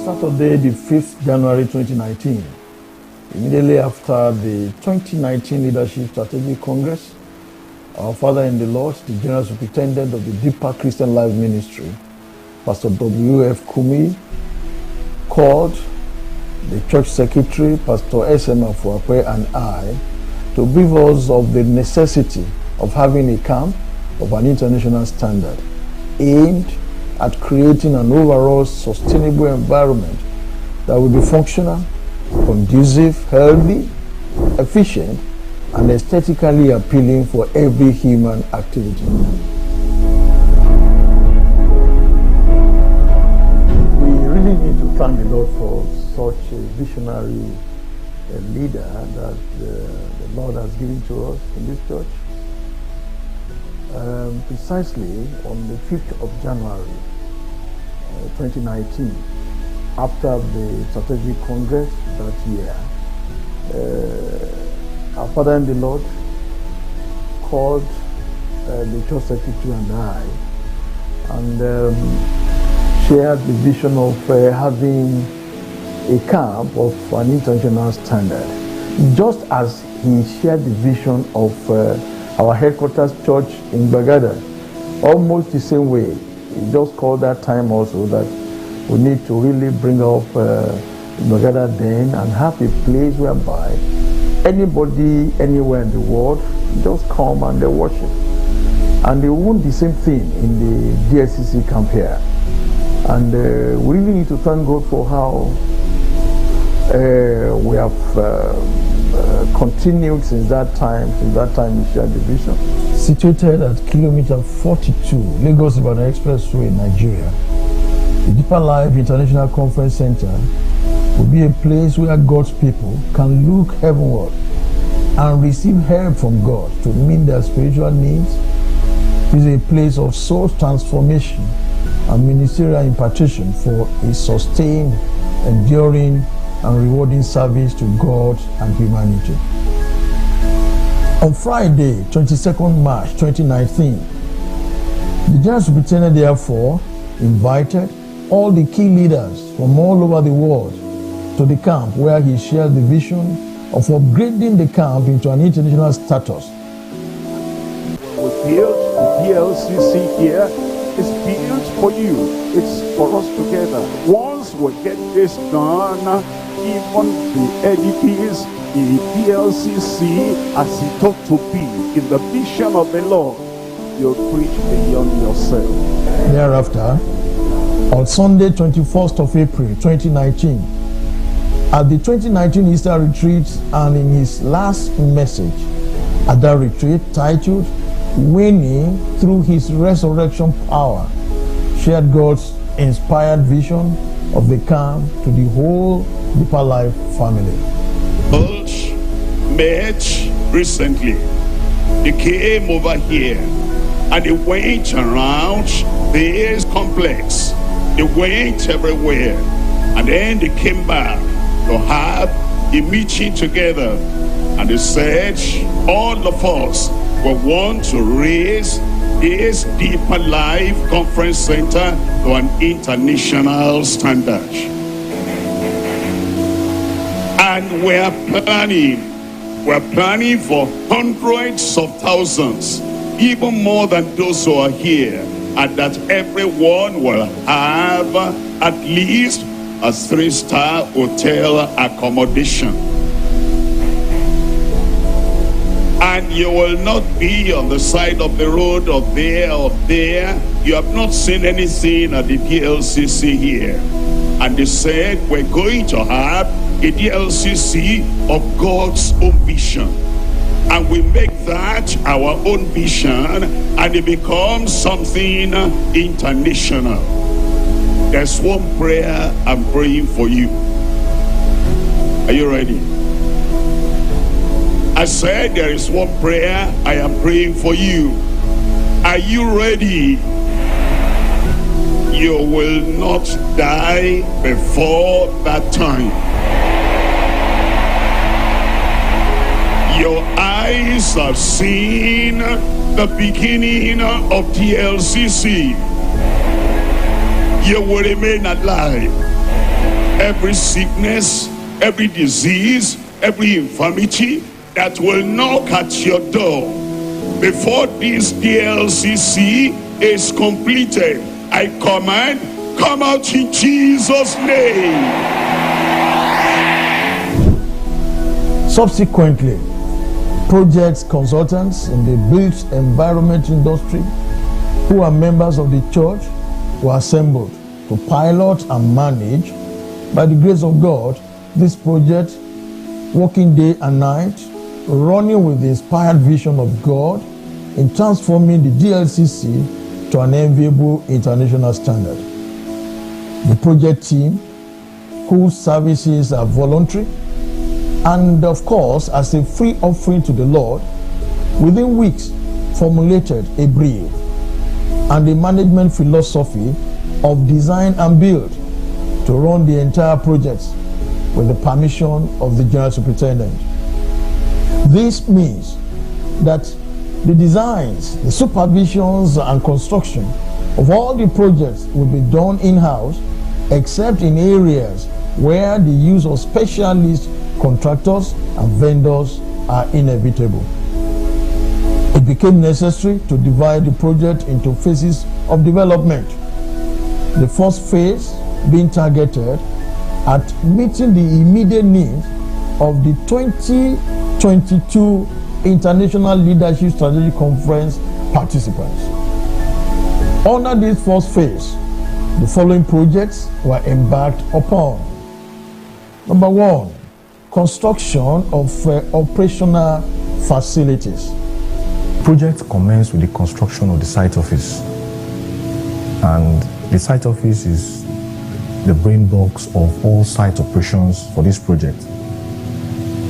Saturday, the 5th January 2019, immediately after the 2019 Leadership Strategic Congress, our Father in the Lord, the General Superintendent of the Deeper Christian Life Ministry, Pastor W.F. Kumi, called the Church Secretary, Pastor S.M. Afuakwe, and I to brief us of the necessity of having a camp of an international standard aimed at creating an overall sustainable environment that will be functional, conducive, healthy, efficient, and aesthetically appealing for every human activity. We really need to thank the Lord for such a visionary leader that the Lord has given to us in this church. Precisely on the 5th of January 2019, after the strategic congress that year, our Father in the Lord called the church secretary and I and shared the vision of having a camp of an international standard, just as he shared the vision of our headquarters church in Bagada, almost the same way. He just called that time also that we need to really bring up Bagada then and have a place whereby anybody anywhere in the world just come and they worship. And they want the same thing in the DSCC camp here. And we really need to thank God for how we have continued since that time we shared the vision. Situated at kilometer 42, Lagos-Ibadan Expressway, Nigeria, the Deeper Life International Conference Center will be a place where God's people can look heavenward and receive help from God to meet their spiritual needs. It is a place of soul transformation and ministerial impartation for a sustained, enduring, and rewarding service to God and humanity. On Friday, 22nd March 2019, the General Superintendent therefore invited all the key leaders from all over the world to the camp, where he shared the vision of upgrading the camp into an international status. We built the DLCC here. It's built for you. It's for us together. Once we get this done, even the Edifice, the DLCC, as it ought to be, in the vision of the Lord, you'll preach beyond yourself. Thereafter, on Sunday, 21st of April 2019, at the 2019 Easter retreat, and in his last message at that retreat, titled "Winning Through His Resurrection Power," shared God's inspired vision of the camp to the whole Deeper Life family. Both met recently. They came over here and they went around this complex. They went everywhere, and then they came back to have a meeting together, and they said, all of us will want to raise this Deeper Life Conference Center to an international standard. And we're planning for hundreds of thousands, even more than those who are here, and that everyone will have at least a 3-star hotel accommodation. And you will not be on the side of the road or there. You have not seen anything at the DLCC here. And they said, we're going to have a DLCC of God's own vision. And we make that our own vision, and it becomes something international. There's one prayer I'm praying for you. Are you ready? I said there is one prayer I am praying for you. Are you ready? You will not die before that time. Your eyes have seen the beginning of DLCC. You will remain alive. every sickness, every disease, every infirmity that will knock at your door before this DLCC is completed. I command, come out in Jesus' name. Subsequently, project consultants in the built environment industry who are members of the church were assembled to pilot and manage, by the grace of God, this project, working day and night, running with the inspired vision of God in transforming the DLCC to an enviable international standard. The project team, whose services are voluntary and of course as a free offering to the Lord, within weeks formulated a brief and a management philosophy of design and build to run the entire project with the permission of the General Superintendent. This means that the designs, the supervisions and construction of all the projects will be done in-house, except in areas where the use of specialist contractors and vendors are inevitable. It became necessary to divide the project into phases of development. The first phase being targeted at meeting the immediate needs of the 2022 International Leadership Strategic Conference participants. Under this first phase, the following projects were embarked upon. Number 1, construction of operational facilities. Project commenced with the construction of the site office, and the site office is the brain box of all site operations for this project.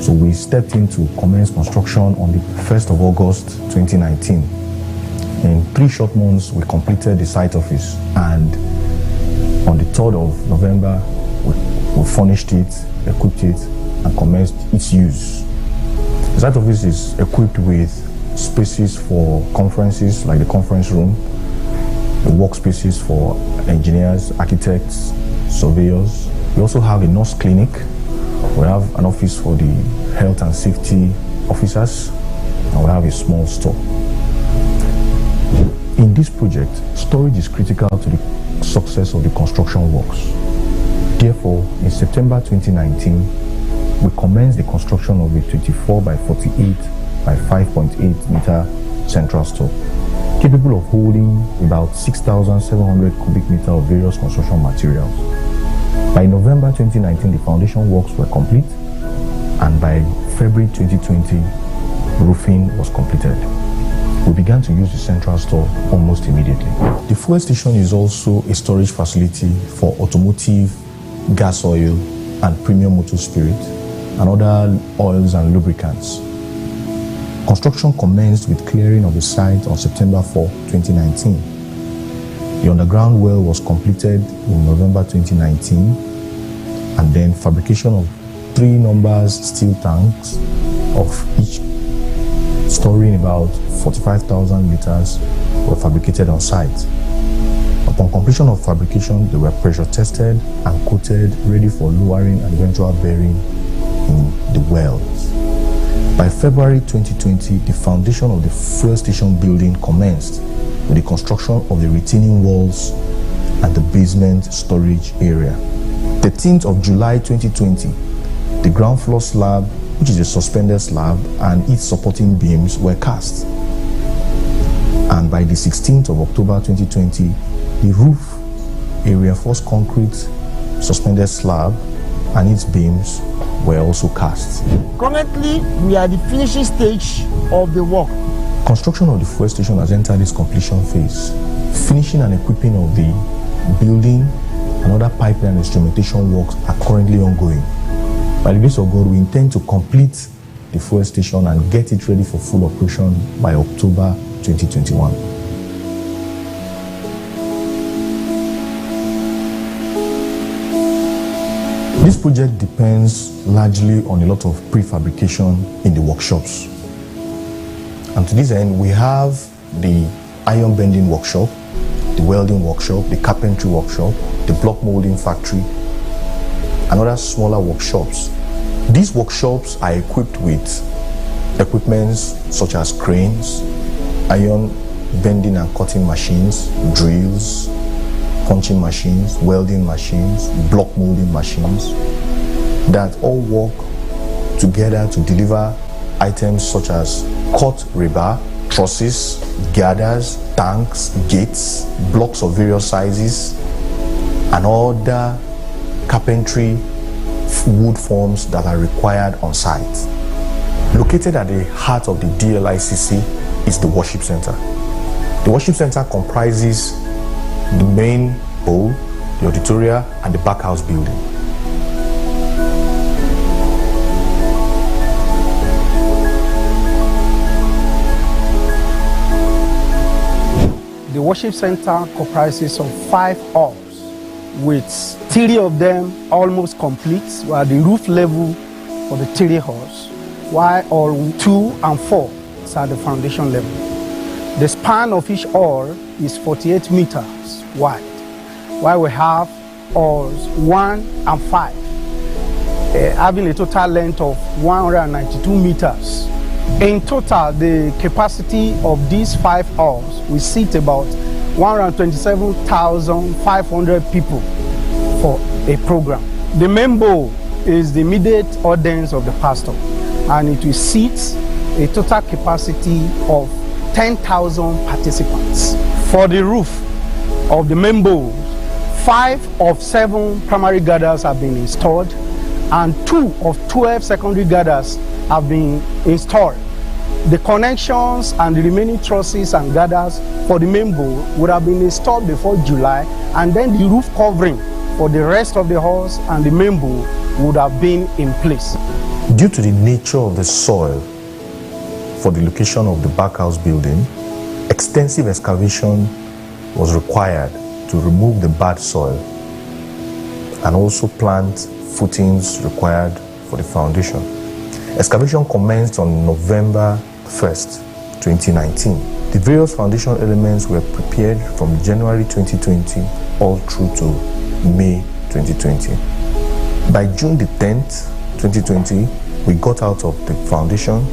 So we stepped in to commence construction on the 1st of August 2019. In 3 short months, we completed the site office, and on the 3rd of November, we furnished it, equipped it, and commenced its use. The site office is equipped with spaces for conferences like the conference room, the workspaces for engineers, architects, surveyors. We also have a nurse clinic. We have an office for the health and safety officers, and we have a small store. In this project, storage is critical to the success of the construction works. Therefore, in September 2019, we commenced the construction of a 24 by 48 by 5.8 meter central store, capable of holding about 6,700 cubic meters of various construction materials. By November 2019, the foundation works were complete, and by February 2020, roofing was completed. We began to use the central store almost immediately. The fuel station is also a storage facility for automotive, gas oil, and premium motor spirit, and other oils and lubricants. Construction commenced with clearing of the site on September 4, 2019. The underground well was completed in November 2019, and then fabrication of 3 numbers steel tanks of each storing about 45,000 liters were fabricated on site. Upon completion of fabrication, they were pressure tested and coated, ready for lowering and eventual bearing in the wells. By February 2020, the foundation of the fuel station building commenced with the construction of the retaining walls and the basement storage area. 13th of July 2020, the ground floor slab, which is a suspended slab, and its supporting beams were cast. And by the 16th of October 2020, the roof, a reinforced concrete suspended slab, and its beams were also cast. Currently, we are at the finishing stage of the work. Construction of the fuel station has entered its completion phase. Finishing and equipping of the building and other pipeline and instrumentation works are currently ongoing. By the grace of God, we intend to complete the fuel station and get it ready for full operation by October 2021. This project depends largely on a lot of prefabrication in the workshops. And to this end, we have the iron bending workshop, the welding workshop, the carpentry workshop, the block molding factory, and other smaller workshops. These workshops are equipped with equipments such as cranes, iron bending and cutting machines, drills, punching machines, welding machines, block molding machines that all work together to deliver items such as cut rebar, trusses, girders, tanks, gates, blocks of various sizes, and other carpentry wood forms that are required on site. Located at the heart of the DLICC is the Worship Center. The Worship Center comprises the main hall, the auditorium, and the back house building. The worship center comprises of 5 halls, with 3 of them almost complete, while the roof level for the 3 halls, while hall 2 and 4 is at the foundation level. The span of each hall is 48 meters wide, while we have halls 1 and 5, having a total length of 192 meters. In total, the capacity of these 5 halls will seat about 127,500 people for a program. The main bowl is the immediate audience of the pastor, and it will seat a total capacity of 10,000 participants. For the roof of the main bowl, 5 of 7 primary girders have been installed, and 2 of 12 secondary girders have been installed. The connections and the remaining trusses and girders for the main bowl would have been installed before July, and then the roof covering for the rest of the halls and the main bowl would have been in place. Due to the nature of the soil for the location of the back house building, extensive excavation was required to remove the bad soil and also plant footings required for the foundation. Excavation commenced on November 1st, 2019. The various foundation elements were prepared from January 2020 all through to May 2020. By June the 10th, 2020, we got out of the foundation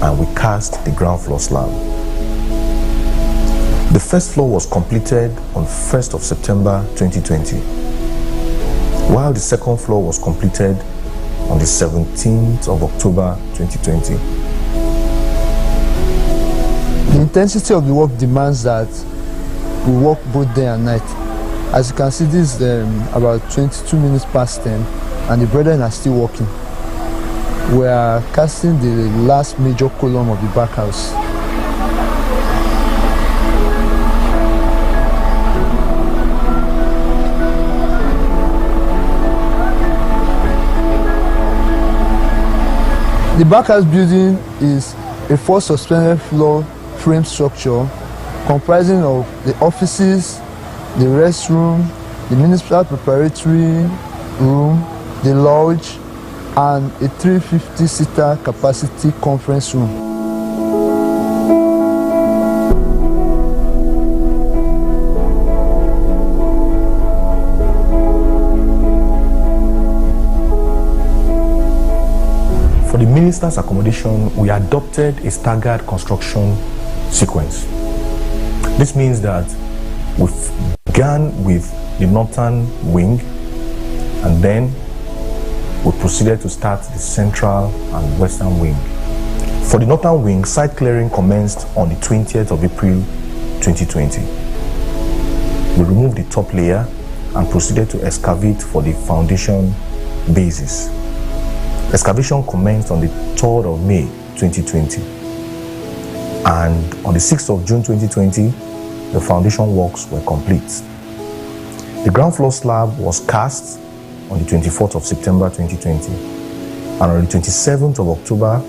and we cast the ground floor slab. The first floor was completed on 1st of September 2020, while the second floor was completed on the 17th of October 2020. The intensity of the work demands that we work both day and night. As you can see, this is about 22 minutes past 10, and the brethren are still working. We are casting the last major column of the back house. The back house building is a 4 suspended floor frame structure comprising of the offices, the restroom, the municipal preparatory room, the lodge, and a 350-seater capacity conference room. For the minister's accommodation, we adopted a staggered construction sequence. This means that we began with the northern wing, and then we proceeded to start the central and western wing. For the northern wing, site clearing commenced on the 20th of April 2020. We removed the top layer and proceeded to excavate for the foundation basis. Excavation commenced on the 3rd of May 2020, and on the 6th of June 2020, the foundation works were complete. The ground floor slab was cast on the 24th of September 2020, and on the 27th of October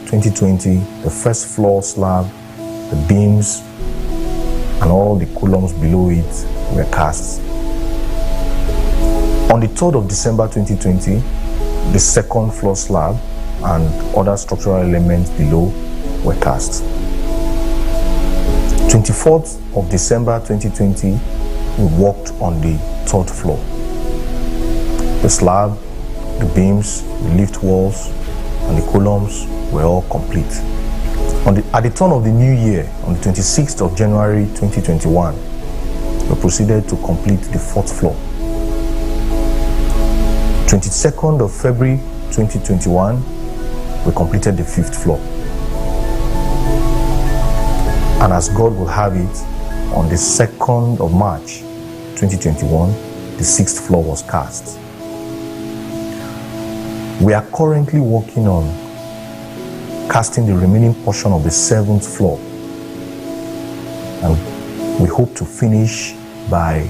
2020, the first floor slab, the beams, and all the columns below it were cast. On the 3rd of December 2020, the second floor slab and other structural elements below were cast. 24th of December 2020, we worked on the 3rd floor. The slab, the beams, the lift walls, and the columns were all complete. At the turn of the new year, on the 26th of January 2021, we proceeded to complete the 4th floor. 22nd of February 2021, we completed the 5th floor. And as God will have it, on the 2nd of March 2021, the 6th floor was cast. We are currently working on casting the remaining portion of the 7th floor, and we hope to finish by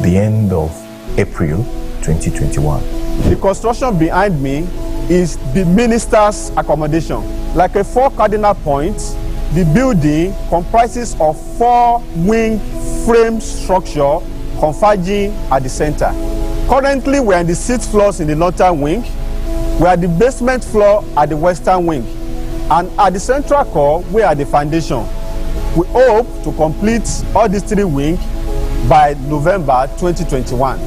the end of April 2021. The construction behind me is the minister's accommodation. Like a 4 cardinal points, the building comprises of 4 wing frame structure converging at the center. Currently, we are in the 6th floors in the northern wing. We are the basement floor at the western wing. And at the central core, we are the foundation. We hope to complete all these 3 wings by November 2021.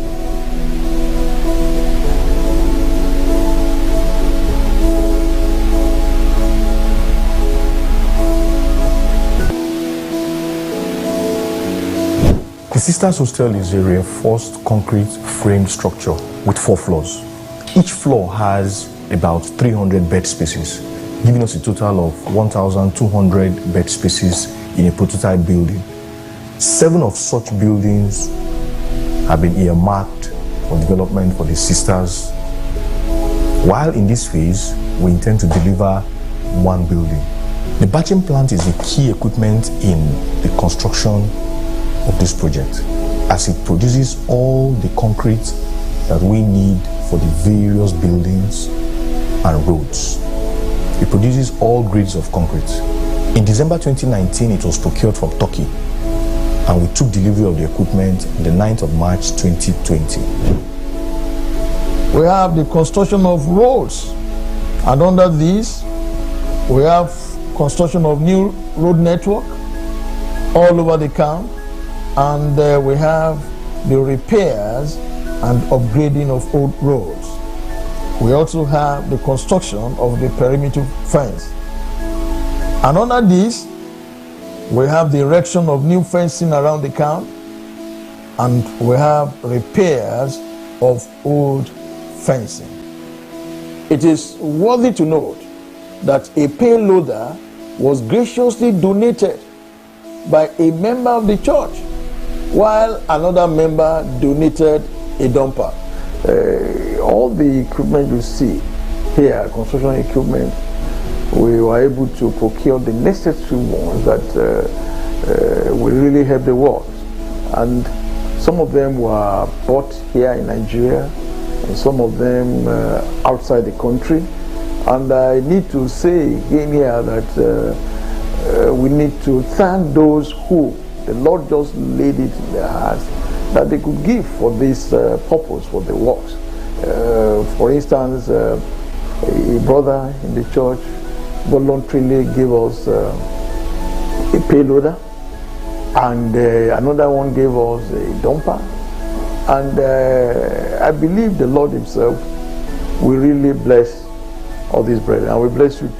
The Sisters Hostel is a reinforced concrete frame structure with 4 floors. Each floor has about 300 bed spaces, giving us a total of 1,200 bed spaces in a prototype building. 7 of such buildings have been earmarked for development for the sisters, while in this phase, we intend to deliver 1 building. The batching plant is a key equipment in the construction of this project, as it produces all the concrete that we need for the various buildings and roads. It produces all grades of concrete. In December 2019, it was procured from Turkey, and we took delivery of the equipment on the 9th of March 2020. We have the construction of roads, and under these, we have construction of new road network all over the camp, and we have the repairs and upgrading of old roads. We also have the construction of the perimeter fence. And under this, we have the erection of new fencing around the camp, and we have repairs of old fencing. It is worthy to note that a payloader was graciously donated by a member of the church, while another member donated a dumper. All the equipment you see here, construction equipment, we were able to procure the necessary ones that will really help the work. And some of them were bought here in Nigeria, and some of them outside the country. And I need to say again here that we need to thank those who the Lord just laid it in their hearts that they could give for this purpose, for the works. For instance, a brother in the church voluntarily gave us a payloader, and another one gave us a dumper. And I believe the Lord himself will really bless all these brethren, and we bless you too.